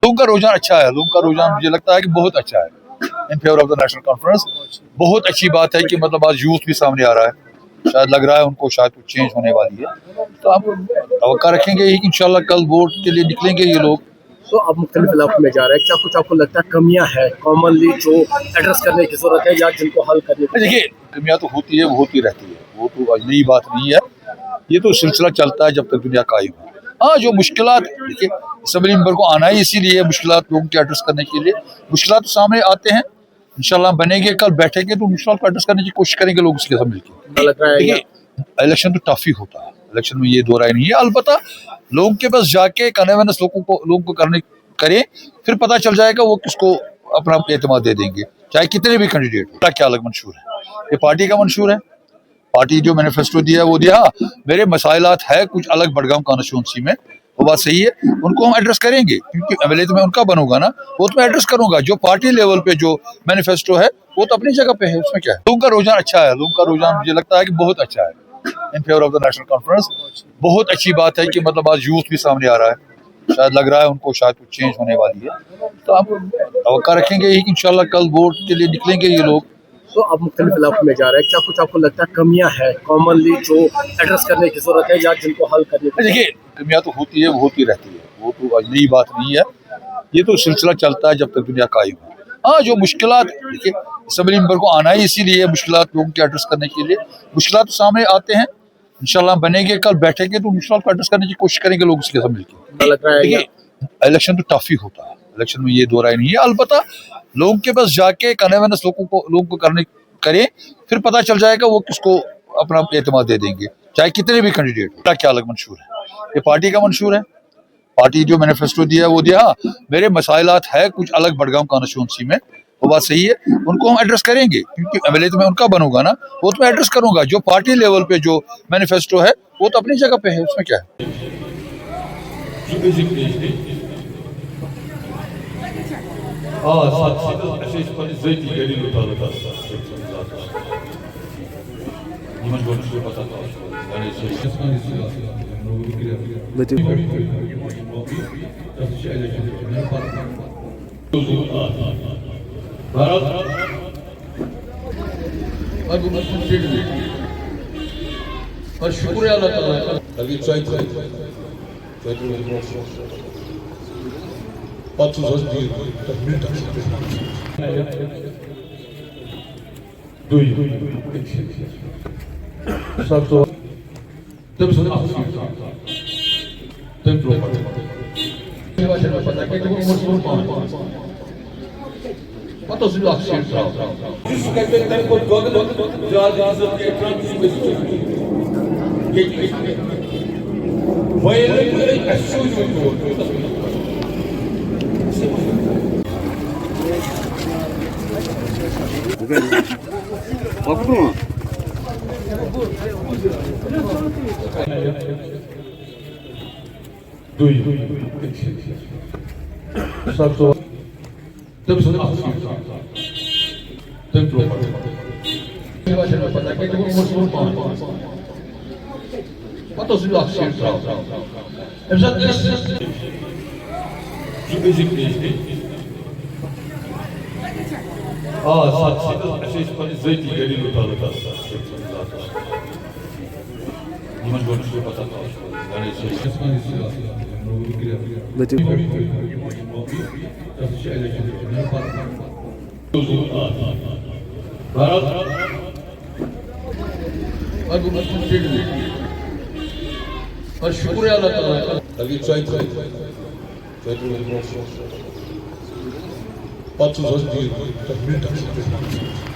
लोगों का रुझान अच्छा है, लोगों का रुझान मुझे लगता है कि बहुत अच्छा है in favour of the national conference. बहुत अच्छी बात है कि मतलब आज यूथ भी सामने आ रहा है, शायद लग रहा है उनको शायद कुछ चेंज होने वाली है, तो आप तवक्का रखेंगे कि इंशाल्लाह कल वोट के लिए निकलेंगे ये लोग। तो अब मुख्तलिफ इलाकों में जा रहे हैं, क्या कुछ आपको लगता है कमियां हैं कॉमनली जो एड्रेस करने की जरूरत है या जिनको हल करने की? देखिए, कमियां तो होती है, वो होती रहती है, वो तो आज नई बात नहीं है, ये तो सिलसिला चलता है जब तक दुनिया कायम है। हाँ, जो मुश्किलात, देखिए असम्बली मेंबर को आना ही इसीलिए मुश्किलात लोगों के एड्रेस करने के लिए। मुश्किलात तो सामने आते हैं, इंशाल्लाह बनेंगे, कल बैठेंगे तो मुश्किलात को एड्रेस करने की कोशिश करेंगे लोग इसके साथ मिलकर। लग रहा है देखिए, इलेक्शन तो टफ ही होता है, इलेक्शन में ये दो राय नहीं है। अलबत्ता लोगों के पास जाके कन्वेंस लोगों को करने करें, फिर पता चल जाएगा वो किसको अपना एतमाद दे देंगे, चाहे कितने भी कैंडिडेट हो। क्या अलग मंशूर है, ये पार्टी का मंशूर है, पार्टी जो मैनिफेस्टो दिया वो दिया। मेरे मसाइलात है कुछ अलग बड़गाम कॉन्स्टिट्यूंसी में, वो बात सही है, उनको हम एड्रेस करेंगे क्योंकि एमएलए तो मैं उनका बनूंगा ना, वो तो मैं एड्रेस करूंगा। जो पार्टी लेवल पे जो मैनिफेस्टो है वो तो अपनी जगह पे है, उसमें क्या है। लोगों का रुझान अच्छा है, लोगों का रुझान मुझे लगता है कि बहुत अच्छा है in favour of the national conference. बहुत अच्छी बात है कि मतलब आज यूथ भी सामने आ रहा है, शायद लग रहा है उनको शायद कुछ चेंज होने वाली है, तो आप तवक्का रखेंगे कि इंशाल्लाह कल वोट के लिए निकलेंगे ये लोग। तो अब मुख्तलिफ इलाकों में जा रहे हैं, क्या कुछ आपको लगता है कमियां हैं कॉमनली जो एड्रेस करने की जरूरत है या जिनको हल करने की? देखिए, कमियां तो होती है, वो होती रहती है, वो तो आज नई बात नहीं है, ये तो सिलसिला चलता है जब तक दुनिया कायम है। हाँ, जो मुश्किलात, देखिए असम्बली मेंबर को आना ही इसीलिए मुश्किलात लोगों के एड्रेस करने के लिए। मुश्किलात तो सामने आते हैं, इंशाल्लाह बनेंगे, कल बैठेंगे तो मुश्किलात को एड्रेस करने की कोशिश करेंगे लोग इसके साथ मिलकर। लग रहा है देखिए, इलेक्शन तो टफ ही होता है, इलेक्शन में ये दो राय नहीं है। अलबत्ता लोगों के पास जाके कन्वेंस लोगों को करने करें, फिर पता चल जाएगा वो किसको अपना एतमाद दे देंगे, चाहे कितने भी कैंडिडेट हो। क्या अलग मंशूर है, ये पार्टी का मंशूर है, पार्टी जो मैनिफेस्टो दिया वो दिया। मेरे मसाइलात है कुछ अलग बड़गाम कॉन्स्टिट्यूंसी में, वो बात सही है, उनको हम एड्रेस करेंगे क्योंकि एमएलए तो मैं उनका बनूंगा ना, वो तो मैं एड्रेस करूंगा। जो पार्टी लेवल पे जो मैनिफेस्टो है वो तो अपनी जगह पे है, उसमें क्या है। और शुक्र है अल्लाह ताला का। और शुक्र है अल्लाह ताला का।